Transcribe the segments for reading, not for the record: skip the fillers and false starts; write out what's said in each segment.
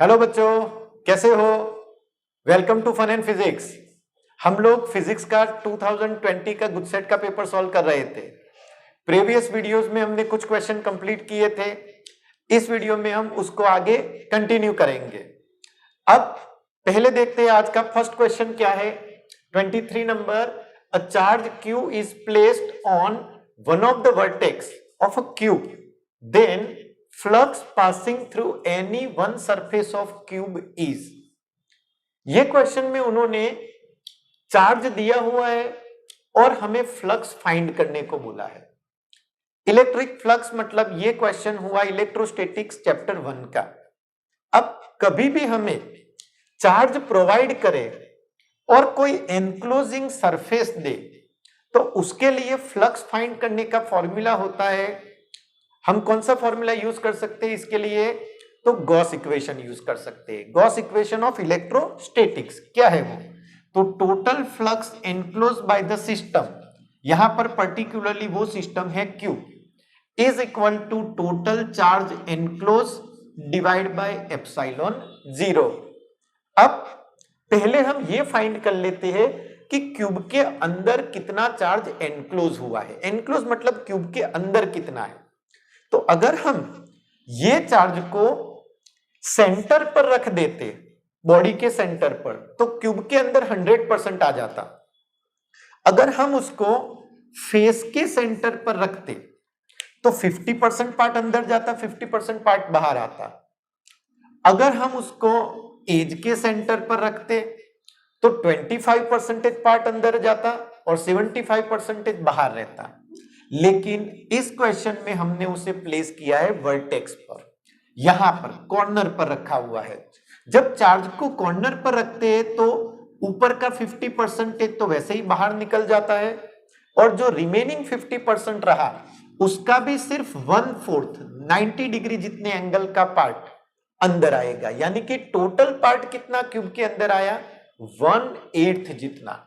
Hello बच्चों, कैसे हो? Welcome to fun and physics. हम लोग फिजिक्स का 2020 का गुड सेट का पेपर सॉल्व कर रहे थे। प्रीवियस वीडियोस में हमने कुछ क्वेश्चन कंप्लीट किए थे। इस वीडियो में हम उसको आगे कंटिन्यू करेंगे। अब पहले देखते हैं आज का फर्स्ट क्वेश्चन क्या है। 23 number, a charge Q is placed on one of the vertex of a cube, then flux passing through any one surface of cube is। ये क्वेश्चन में उन्होंने चार्ज दिया हुआ है और हमें फ्लक्स फाइंड करने को बोला है। इलेक्ट्रिक फ्लक्स मतलब ये क्वेश्चन हुआ इलेक्ट्रोस्टैटिक्स चैप्टर 1 का। अब कभी भी हमें चार्ज प्रोवाइड करे और कोई एनक्लोजिंग सरफेस दे तो उसके लिए फ्लक्स फाइंड करने का फॉर्मूला होता है। हम कौन सा फॉर्मूला यूज कर सकते हैं इसके लिए? तो गॉस इक्वेशन यूज कर सकते हैं। गॉस इक्वेशन ऑफ इलेक्ट्रोस्टैटिक्स क्या है वो? तो total flux enclose by the system, यहां पर पर्टिकुलरली वो सिस्टम है Q, is equal to total charge enclose divide by epsilon 0। अब पहले हम ये फाइंड कर लेते हैं कि क्यूब के अंदर कितना चार्ज एनक्लोज हुआ है। एनक्लोज मतलब क्यूब के अंदर कितना है। तो अगर हम ये चार्ज को सेंटर पर रख देते, बॉडी के सेंटर पर, तो क्यूब के अंदर 100% आ जाता। अगर हम उसको फेस के सेंटर पर रखते तो 50% पार्ट अंदर जाता, 50% पार्ट बाहर आता। अगर हम उसको एज के सेंटर पर रखते तो 25% पार्ट अंदर जाता और 75% बाहर रहता। लेकिन इस क्वेश्चन में हमने उसे प्लेस किया है वर्टेक्स पर, यहां पर कॉर्नर पर रखा हुआ है। जब चार्ज को कॉर्नर पर रखते हैं तो ऊपर का 50% तो वैसे ही बाहर निकल जाता है और जो रिमेनिंग 50% रहा उसका भी सिर्फ 1/4 90 डिग्री जितने एंगल का पार्ट अंदर आएगा। यानी कि टोटल पार्ट कितना क्यूब के अंदर आया? 1/8 जितना।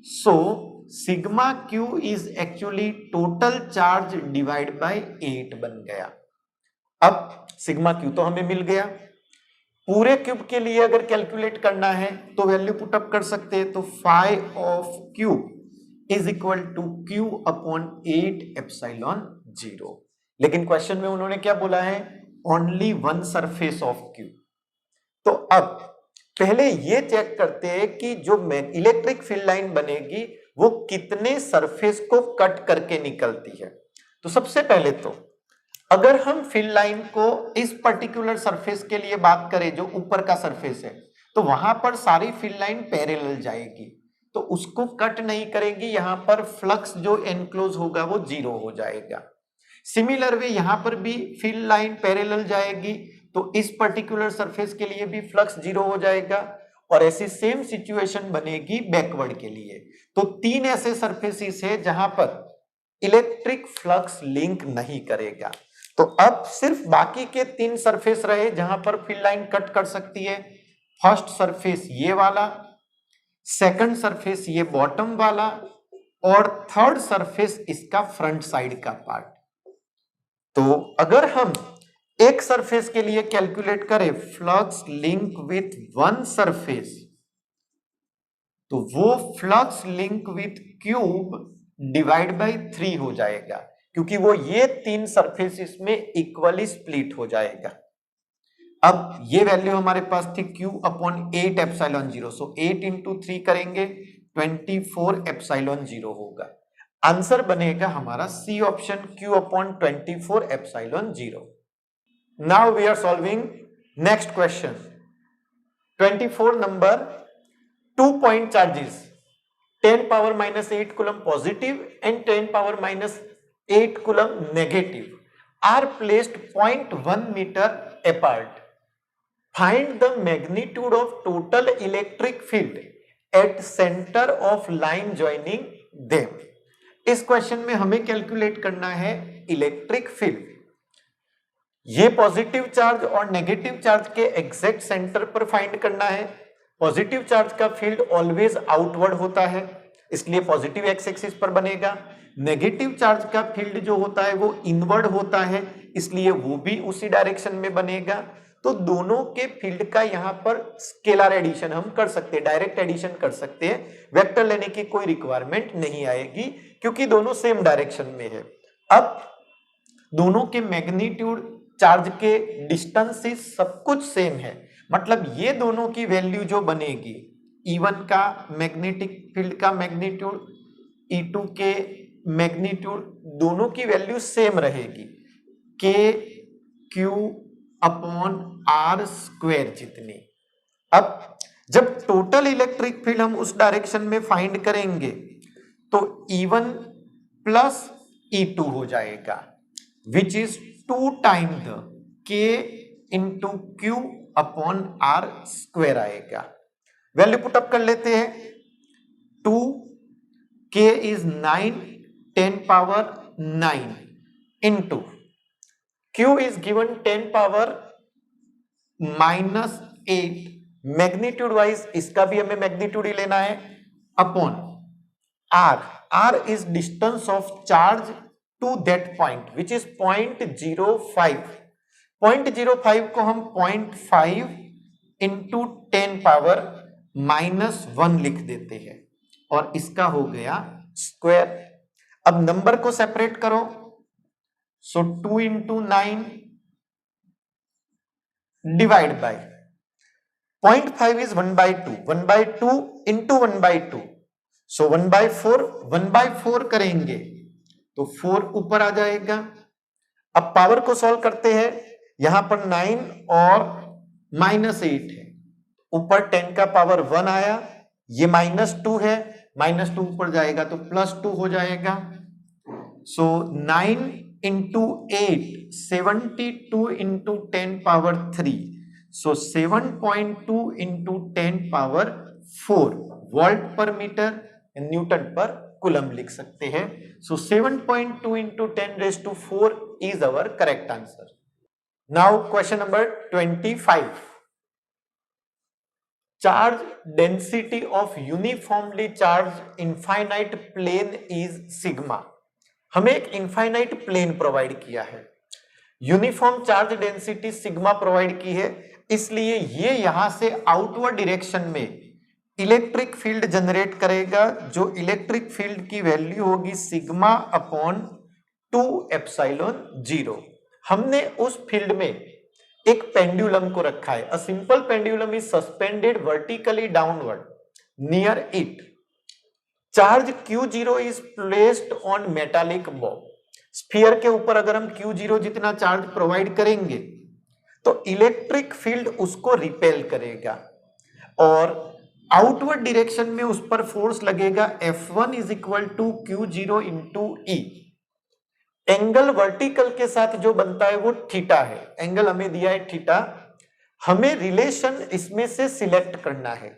So sigma Q is actually total charge divide by 8 बन गया। अब सिग्मा Q तो हमें मिल गया। पूरे क्यूब के लिए अगर कैलकुलेट करना है तो वैल्यू पुटअप कर सकते हैं। तो phi of Q is equal to Q upon 8 epsilon 0। लेकिन क्वेश्चन में उन्होंने क्या बोला है? Only one surface of Q। तो अब पहले ये चेक करते हैं कि जो इलेक्ट्रिक फील्ड लाइन बनेगी वो कितने सरफेस को कट करके निकलती है। तो सबसे पहले तो अगर हम फील्ड लाइन को इस पर्टिकुलर सरफेस के लिए बात करें जो ऊपर का सरफेस है, तो वहां पर सारी फील्ड लाइन पैरेलल जाएगी, तो उसको कट नहीं करेगी। यहां पर फ्लक्स जो एनक्लोज होगा वो 0 हो जाएगा। सिमिलर वे यहां पर भी फील्ड लाइन पैरेलल जाएगी तो इस पर्टिकुलर सरफेस के लिए भी फ्लक्स 0 हो जाएगा और ऐसी सेम सिचुएशन बनेगी बैकवर्ड के लिए। तो 3 ऐसे सरफेसेस है जहां पर इलेक्ट्रिक फ्लक्स लिंक नहीं करेगा। तो अब सिर्फ बाकी के 3 सरफेस रहे जहां पर फील्ड लाइन कट कर सकती है। फर्स्ट सरफेस ये वाला, सेकंड सरफेस ये बॉटम वाला और थर्ड सरफेस इसका फ्रंट साइड का पार्ट। तो अगर हम एक सरफेस के लिए कैलकुलेट करें flux link with one surface, तो वो flux link with cube divide by 3 हो जाएगा, क्योंकि वो ये 3 सरफेस इसमें इक्वली स्प्लिट हो जाएगा। अब ये वैल्यू हमारे पास थी Q upon 8 epsilon 0। So 8 into 3 करेंगे 24 एप्सिलॉन 0 होगा। आंसर बनेगा हमारा C option, Q upon 24 epsilon 0। Now we are solving next question 24 number. 2 point charges 10 power minus 8 coulomb positive and 10 power minus 8 coulomb negative are placed 0.1 metre apart. Find the magnitude of total electric field at center of line joining them. इस question में हमें calculate करना है electric field. ये positive charge और negative charge के exact centre पर find करना है। पॉजिटिव चार्ज का फील्ड ऑलवेज आउटवर्ड होता है, इसलिए पॉजिटिव एक्स एक्सिस पर बनेगा। नेगेटिव चार्ज का फील्ड जो होता है वो इनवर्ड होता है, इसलिए वो भी उसी डायरेक्शन में बनेगा। तो दोनों के फील्ड का यहां पर स्केलर एडिशन हम कर सकते हैं, डायरेक्ट एडिशन कर सकते हैं, वेक्टर लेने की कोई रिक्वायरमेंट नहीं आएगी क्योंकि दोनों सेम डायरेक्शन में है। अब दोनों के मैग्नीट्यूड, चार्ज के डिस्टेंसेस सब कुछ सेम है, मतलब ये दोनों की वैल्यू जो बनेगी, E1 का मैग्नेटिक फील्ड का मैग्नीट्यूड, E2 के मैग्नीट्यूड, दोनों की वैल्यू सेम रहेगी, के क्यू अपॉन आर स्क्वायर जितनी। अब जब टोटल इलेक्ट्रिक फील्ड हम उस डायरेक्शन में फाइंड करेंगे तो E1 प्लस E2 हो जाएगा, which is 2 time the K into Q upon R square आएगा। वैल्यू पुटअप कर लेते हैं, 2 K is 9 10 power 9 into Q is given 10 power -8, magnitude wise इसका भी हमें मैग्नीट्यूड ही लेना है, upon R is distance of charge to that point which is 0.05, 0.05 को हम 0.5 इंटू 10 पावर -1 लिख देते हैं और इसका हो गया स्क्वायर। अब नंबर को सेपरेट करो, सो 2 into 9 divide by 0.5 is 1/2, 1/2 into 1/2, सो 1/4, 1/4 करेंगे तो 4 ऊपर आ जाएगा। अब पावर को सॉल्व करते हैं, यहां पर 9 और -8 है, ऊपर 10 का पावर 1 आया, ये -2 है, -2 ऊपर जाएगा तो +2 हो जाएगा, सो 9 इंटू 8 72 into 10 power 3, so 7.2 into 10 power 4 volt per metre, newton per coulomb लिख सकते हैं। So 7.2 into 10⁴ is our correct answer. Now question number 25, charge density of uniformly charge infinite plane is sigma. हमें एक इनफाइनाइट प्लेन प्रोवाइड किया है, uniform charge density sigma provide की है, इसलिए ये यहां से आउटवर्ड डायरेक्शन में इलेक्ट्रिक फील्ड जनरेट करेगा, जो इलेक्ट्रिक फील्ड की वैल्यू होगी सिग्मा अपॉन 2 एप्सिलॉन 0। हमने उस फील्ड में एक पेंडुलम को रखा है, a simple pendulum is suspended vertically downward near it, charge Q0 is placed on metallic ball. Sphere के ऊपर अगर हम Q0 जितना चार्ज प्रोवाइड करेंगे तो इलेक्ट्रिक फील्ड उसको रिपेल करेगा और आउटवर्ड डायरेक्शन में उस पर फोर्स लगेगा F1 is equal to Q0 into E। Angle vertical के साथ जो बनता है वो थीटा है, एंगल हमें दिया है थीटा, हमें रिलेशन इसमें से सिलेक्ट करना है,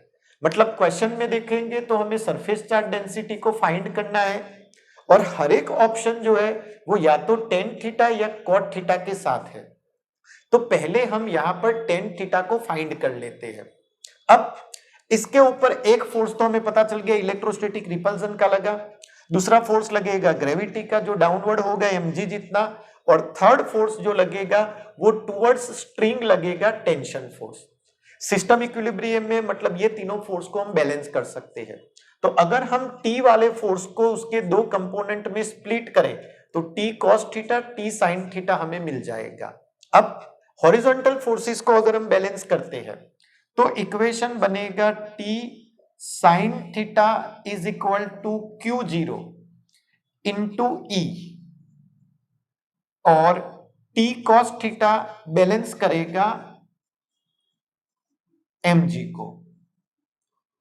मतलब क्वेश्चन में देखेंगे तो हमें सरफेस चार्ज डेंसिटी को फाइंड करना है और हर एक ऑप्शन जो है वो या तो tan थीटा या cot थीटा के साथ है, तो पहले हम यहां पर tan थीटा को फाइंड कर लेते हैं। अब इसके ऊपर एक फोर्स तो हमें पता चल गया इलेक्ट्रोस्टैटिक रिपल्सन का लगा, दूसरा फोर्स लगेगा ग्रेविटी का जो डाउनवर्ड होगा mg जितना, और थर्ड फोर्स जो लगेगा वो टुवर्ड्स स्ट्रिंग लगेगा टेंशन फोर्स। सिस्टम इक्विलिब्रियम में मतलब ये तीनों फोर्स को हम बैलेंस कर सकते हैं, तो अगर हम T वाले फोर्स को उसके दो कंपोनेंट में स्प्लिट करें तो T cos theta T sin theta हमें मिल जाएगा। अब हॉरिजॉन्टल फोर्सेस को अगर हम बैलेंस करते हैं तो इक्वेशन बनेगा T sin theta is equal to Q0 into E और T cos थीटा बैलेंस करेगा mg को,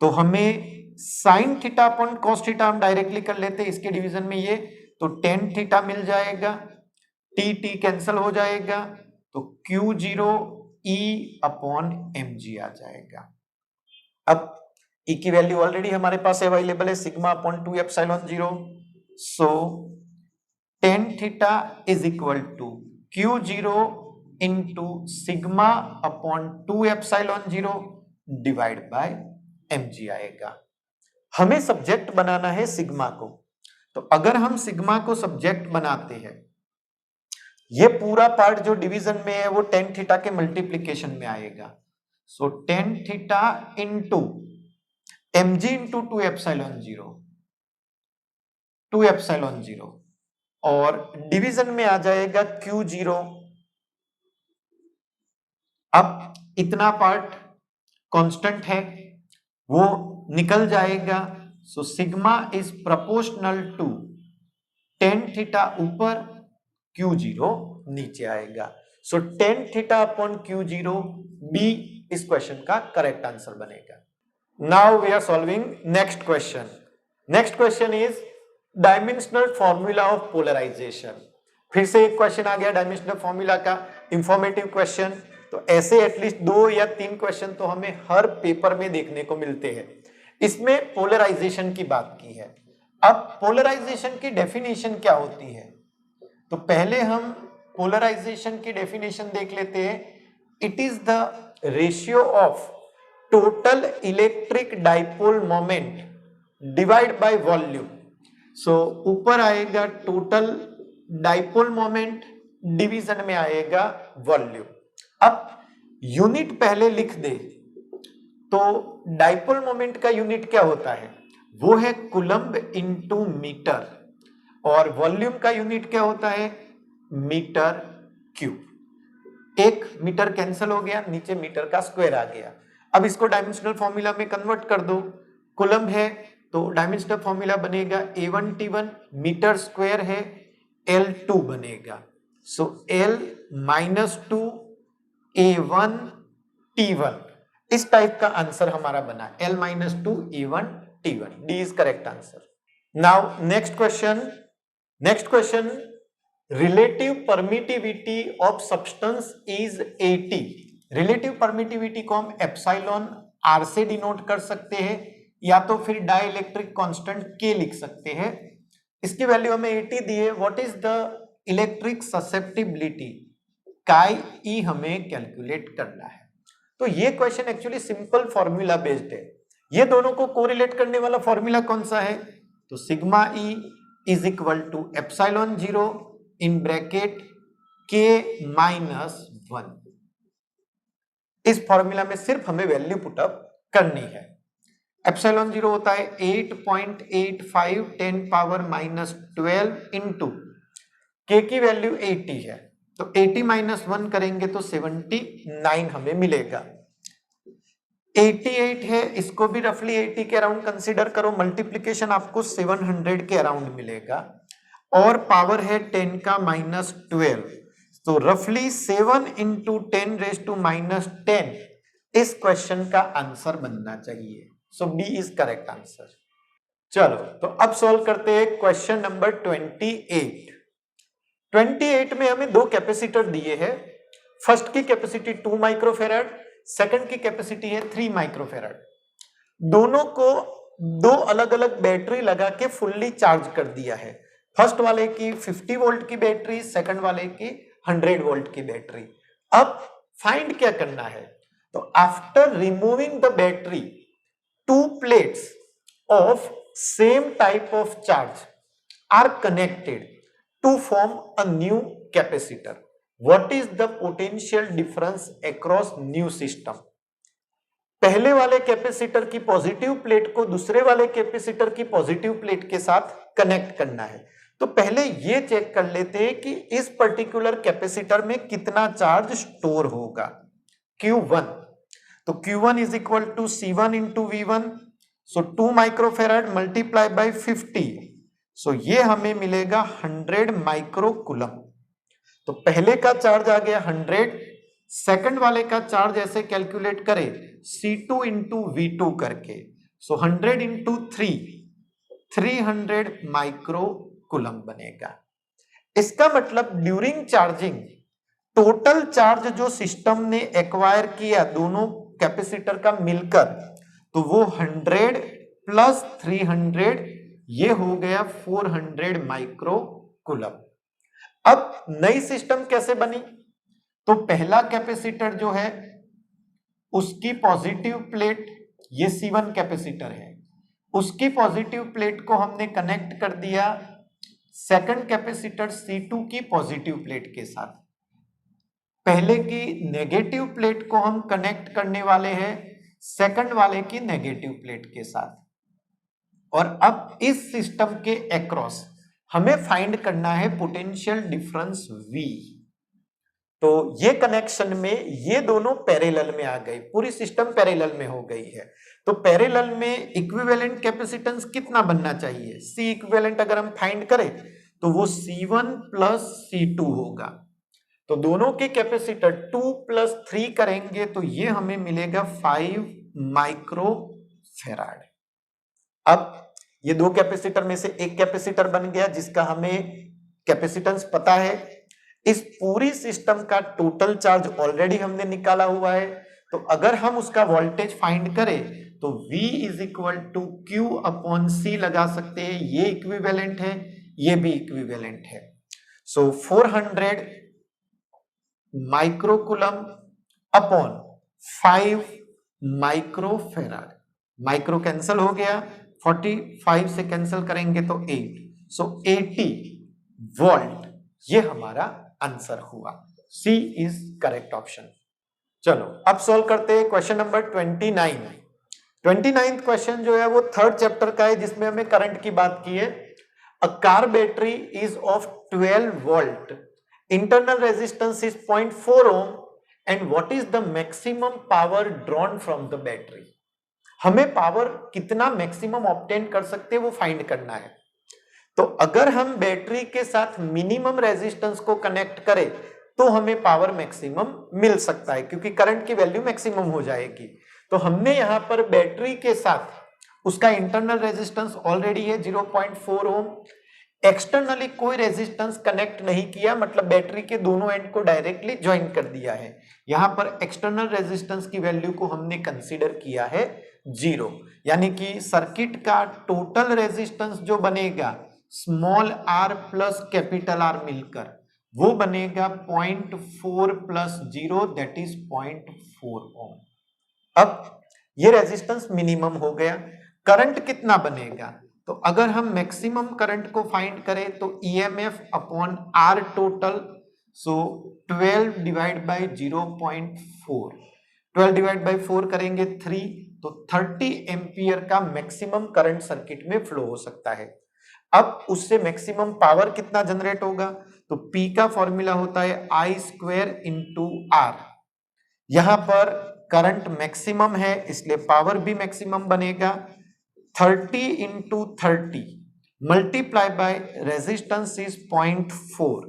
तो हमें sin theta upon cos theta हम डायरेक्टली कर लेते हैं इसके डिवीजन में, ये तो tan थीटा मिल जाएगा, T कैंसिल हो जाएगा तो Q0 E अपॉन mg आ जाएगा। अब E की वैल्यू ऑलरेडी हमारे पास अवेलेबल है, sigma upon 2 epsilon 0, so tan theta is equal to Q0 into sigma upon 2 epsilon 0 divide by mg आएगा। हमें सब्जेक्ट बनाना है सिग्मा को, तो अगर हम सिग्मा को सब्जेक्ट बनाते हैं ये पूरा पार्ट जो डिवीजन में है वो टेन थीटा के मल्टीप्लीकेशन में आएगा। So tan theta into mg into 2 epsilon zero और डिवीजन में आ जाएगा Q0। अब इतना पार्ट कांस्टेंट है वो निकल जाएगा। So sigma is proportional to tan theta ऊपर Q0 नीचे आएगा। So tan theta upon Q0 B इस क्वेश्चन का करेक्ट आंसर बनेगा। Now we are solving next question. Next question is dimensional formula of polarization. फिर से एक क्वेश्चन आ गया डायमेंशनल फॉर्मूला का, इंफॉर्मेटिव क्वेश्चन। तो ऐसे एटलीस्ट 2 या 3 क्वेश्चन तो हमें हर पेपर में देखने को मिलते हैं। इसमें पोलराइजेशन की बात की है। अब पोलराइजेशन की डेफिनेशन क्या होती है, तो पहले हम पोलराइजेशन की डेफिनेशन देख लेते हैं। It is the ratio of total electric dipole moment divide by volume. So ऊपर आएगा टोटल डाइपोल मोमेंट, डिवीजन में आएगा वॉल्यूम। अब यूनिट पहले लिख दे तो डाइपोल मोमेंट का यूनिट क्या होता है, वो है कूलम्ब इनटू मीटर, और वॉल्यूम का यूनिट क्या होता है, मीटर क्यूब। एक मीटर कैंसिल हो गया, नीचे मीटर का स्क्वायर आ गया। अब इसको डायमेंशनल फॉर्मूला में कन्वर्ट कर दो। कूलम्ब है तो डायमेंशनल फॉर्मूला बनेगा A1T1, मीटर स्क्वायर है L2 बनेगा। सो L -2 A1T1, इस टाइप का आंसर हमारा बना L -2 A1T1। D is correct answer. Now next question, relative permittivity of substance is 80। Relative permittivity को हम एप्सिलॉन आर से डिनोट कर सकते हैं या तो फिर डाइलेक्ट्रिक कांस्टेंट K लिख सकते हैं। इसकी वैल्यू हमें 80 दी है। What is the electric susceptibility, काई ई हमें कैलकुलेट करना है। तो ये question actually simple formula based है। ये दोनों को कोरिलेट करने वाला फॉर्मूला कौन सा है, तो sigma E is equal to epsilon 0 in bracket K -1। इस फॉर्मूला में सिर्फ हमें वैल्यू पुटअप करनी है। एप्सिलॉन 0 होता है 8.85 10 पावर -12 इंटू K की वैल्यू 80 है, तो 80 -1 करेंगे तो 79 हमें मिलेगा। 88 है, इसको भी रफली 80 के अराउंड कंसीडर करो, मल्टीप्लीकेशन आपको 700 के अराउंड मिलेगा, और पावर है 10 का -12, तो रफली 7 इंटू 10 रेज टू -10 इस क्वेश्चन का आंसर बनना चाहिए। सो बी इज करेक्ट आंसर। चलो तो अब सॉल्व करते हैं क्वेश्चन नंबर 28। 28 में हमें 2 कैपेसिटर दिए हैं। फर्स्ट की कैपेसिटी 2 माइक्रोफेराड, सेकंड की कैपेसिटी है 3 माइक्रोफेराड। दोनों को 2 अलग अलग बैटरी लगा के फुल्ली चार्ज कर दिया है। फर्स्ट वाले की 50 वोल्ट की बैटरी, सेकंड वाले की 100 वोल्ट की बैटरी। अब फाइंड क्या करना है, तो after removing the battery 2 plates of same type of charge are connected to form a new capacitor. What is the potential difference across new system? पहले वाले कैपेसिटर की पॉजिटिव प्लेट को दूसरे वाले कैपेसिटर की पॉजिटिव प्लेट के साथ connect करना है। तो पहले ये चेक कर लेते हैं कि इस पर्टिकुलर कैपेसिटर में कितना चार्ज स्टोर होगा, Q1। तो Q1 is equal to C1 into V1, so 2 microfarad multiply by 50, so ये हमें मिलेगा 100 माइक्रो कूलम। तो पहले का चार्ज आ गया 100, सेकंड वाले का चार्ज ऐसे कैलकुलेट करें C2 इंटू V2 करके, सो 100 इंटू 300 माइक्रो कूलम बनेगा। इसका मतलब ड्यूरिंग चार्जिंग टोटल चार्ज जो सिस्टम ने एक्वायर किया दोनों कैपेसिटर का मिलकर, तो वो 100 प्लस 300 ये हो गया 400 माइक्रो कूलम। अब नई सिस्टम कैसे बनी, तो पहला कैपेसिटर जो है उसकी पॉजिटिव प्लेट, ये C1 कैपेसिटर है, उसकी पॉजिटिव प्लेट को हमने कनेक्ट कर दिया सेकंड कैपेसिटर C2 की पॉजिटिव प्लेट के साथ। पहले की नेगेटिव प्लेट को हम कनेक्ट करने वाले हैं सेकंड वाले की नेगेटिव प्लेट के साथ। और अब इस सिस्टम के अक्रॉस हमें फाइंड करना है पोटेंशियल डिफरेंस V। तो ये कनेक्शन में ये दोनों पैरेलल में आ गई, पूरी सिस्टम पैरेलल में हो गई है। तो पैरेलल में इक्विवेलेंट कैपेसिटेंस कितना बनना चाहिए? C इक्विवेलेंट अगर हम फाइंड करें तो वो C1 प्लस C2 होगा। तो दोनों के कैपेसिटर 2 प्लस 3 करेंगे तो ये हमें मिलेगा 5 माइक्रो फैराड। अब ये दो कैपेसिटर में से एक कैपेसिटर बन गया जिसका हमें कैपेसिटेंस पता है। इस पूरी सिस्टम का टोटल चार्ज ऑलरेडी हमने निकाला हुआ है। तो अगर हम उसका वोल्टेज फाइंड करें तो V is equal to Q upon C लगा सकते हैं। ये इक्विवेलेंट है, ये भी इक्विवेलेंट है। सो 400 microcoulomb upon 5 microfarad. Micro cancel हो गया, 45 से कैंसिल करेंगे तो 8, सो 80 वोल्ट। ये हमारा आंसर हुआ। C is correct option. चलो अब सॉल्व करते हैं क्वेश्चन नंबर 29। 29th क्वेश्चन जो है वो थर्ड चैप्टर का है जिसमें हमें करंट की बात की है। A car battery is of 12 volt, internal resistance is 0.4 ohm and what is the maximum power drawn from the battery. हमें पावर कितना मैक्सिमम ऑब्टेन कर सकते हैं वो फाइंड करना है। तो अगर हम बैटरी के साथ मिनिमम रेजिस्टेंस को कनेक्ट करें तो हमें पावर मैक्सिमम मिल सकता है क्योंकि करंट की वैल्यू मैक्सिमम हो जाएगी। तो हमने यहां पर बैटरी के साथ उसका इंटरनल रेजिस्टेंस ऑलरेडी है 0.4 ओम, एक्सटर्नली कोई रेजिस्टेंस कनेक्ट नहीं किया, मतलब बैटरी के दोनों एंड को डायरेक्टली ज्वाइन कर दिया है। यहां पर एक्सटर्नल रेजिस्टेंस की वैल्यू को हमने कंसीडर किया है 0, यानी कि सर्किट का टोटल रेजिस्टेंस जो बनेगा small r plus capital R मिलकर वो बनेगा 0.4 प्लस 0 दैट इज 0.4 ओम। अब ये रेजिस्टेंस मिनिमम हो गया। करंट कितना बनेगा? तो अगर हम मैक्सिमम करंट को फाइंड करें तो EMF upon R total, so 12 divide by 0.4, 12 divide by 4 करेंगे 3, तो 30 एम्पियर का मैक्सिमम करंट सर्किट में फ्लो हो सकता है। अब उससे मैक्सिमम पावर कितना जनरेट होगा? तो P का फॉर्मूला होता है I स्क्वायर इंटू R। यहां पर करंट मैक्सिमम है इसलिए पावर भी मैक्सिमम बनेगा। 30 into 30 multiply by resistance is 0.4,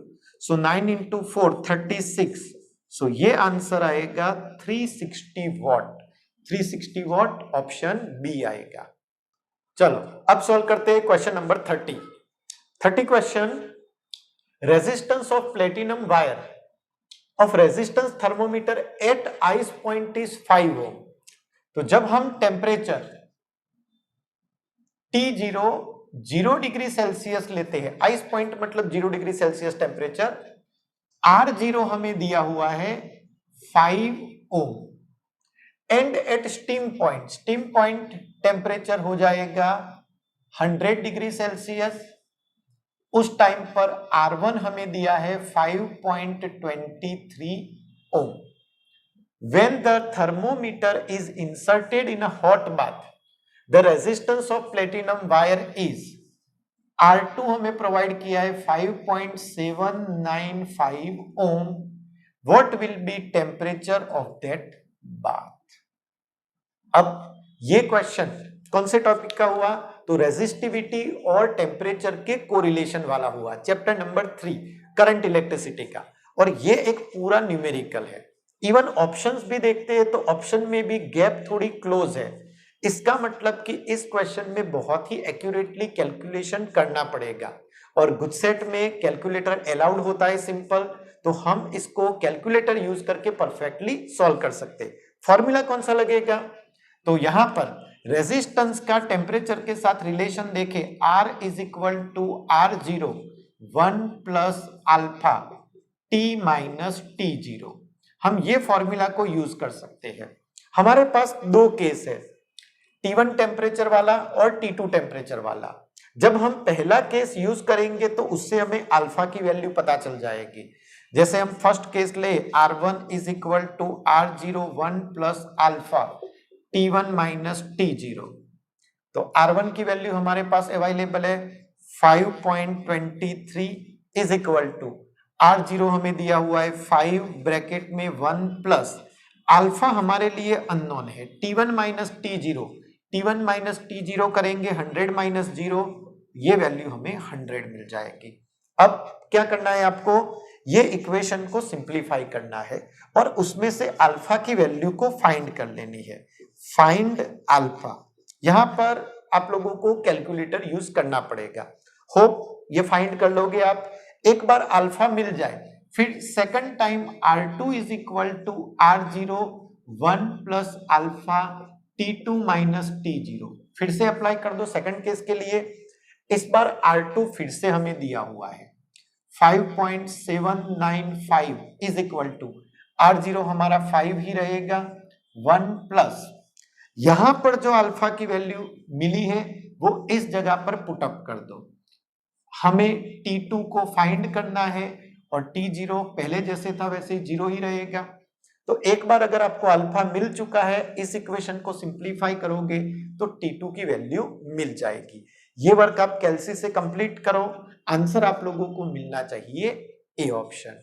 so 9 into 4 36, सो ये आंसर आएगा 360 वॉट। 360 वॉट ऑप्शन बी आएगा। चलो अब सॉल्व करते हैं question number 30 question. Resistance of platinum wire of resistance thermometer at ice point is 5 ohm. तो जब हम टेम्परेचर T0 0 डिग्री सेल्सियस लेते हैं, आइस पॉइंट मतलब 0 डिग्री सेल्सियस टेम्परेचर, R0 हमें दिया हुआ है 5 ohm, and at steam point temperature हो जाएगा 100 डिग्री सेल्सियस। उस टाइम पर R1 हमें दिया है 5.23 ओम। When the thermometer is inserted in a hot bath, the resistance of platinum wire is R2 हमें प्रोवाइड किया है 5.795 ओम। What will be temperature of that bath? अब ये क्वेश्चन कौन से टॉपिक का हुआ? तो रेजिस्टिविटी और टेम्परेचर के कोरिलेशन वाला हुआ, चैप्टर नंबर 3 करंट इलेक्ट्रिसिटी का। और ये एक पूरा न्यूमेरिकल है। इवन ऑप्शंस भी देखते हैं तो ऑप्शन में भी गैप थोड़ी क्लोज है। इसका मतलब कि इस क्वेश्चन में बहुत ही एक्यूरेटली कैलकुलेशन करना पड़ेगा। और गुजसेट में कैलकुलेटर अलाउड होता है सिंपल, तो हम इसको कैलकुलेटर यूज करके परफेक्टली सॉल्व कर सकते। फॉर्मूला कौन सा लगेगा? तो यहां पर रेजिस्टेंस का टेम्परेचर के साथ रिलेशन देखें, R is equal to R0 1 plus alpha T minus T0। हम ये फॉर्मूला को यूज कर सकते हैं। हमारे पास दो केस है, T1 टेम्परेचर वाला और T2 टेम्परेचर वाला। जब हम पहला केस यूज करेंगे तो उससे हमें अल्फा की वैल्यू पता चल जाएगी। जैसे हम फर्स्ट केस ले R1 is equal to R01 plus alpha T1 minus T0, तो R1 की वैल्यू हमारे पास अवेलेबल है 5.23 इज इक्वल टू R0 हमें दिया हुआ है 5 ब्रैकेट में 1 प्लस अल्फा हमारे लिए अननोन है T1 minus T0, T1 minus T0 करेंगे 100 माइनस 0, ये वैल्यू हमें 100 मिल जाएगी। अब क्या करना है आपको, ये इक्वेशन को सिंप्लीफाई करना है और उसमें से अल्फा की वैल्यू को फाइंड कर लेनी है। फाइंड अल्फा, यहां पर आप लोगों को कैलकुलेटर यूज करना पड़ेगा। होप ये फाइंड कर लोगे आप। एक बार अल्फा मिल जाए फिर second time R2 is equal to R0 1 plus alpha T2 minus T0, फिर से अप्लाई कर दो सेकंड केस के लिए। इस बार R2 फिर से हमें दिया हुआ है 5.795 इज इक्वल टू R0 हमारा 5 ही रहेगा 1 प्लस यहां पर जो अल्फा की वैल्यू मिली है वो इस जगह पर पुटअप कर दो। हमें T2 को फाइंड करना है और T0 पहले जैसे था वैसे 0 ही रहेगा। तो एक बार अगर आपको अल्फा मिल चुका है, इस इक्वेशन को सिंप्लीफाई करोगे तो T2 की वैल्यू मिल जाएगी। ये वर्क आप कैलसी से कंप्लीट करो, आंसर आप लोगों को मिलना चाहिए ए ऑप्शन।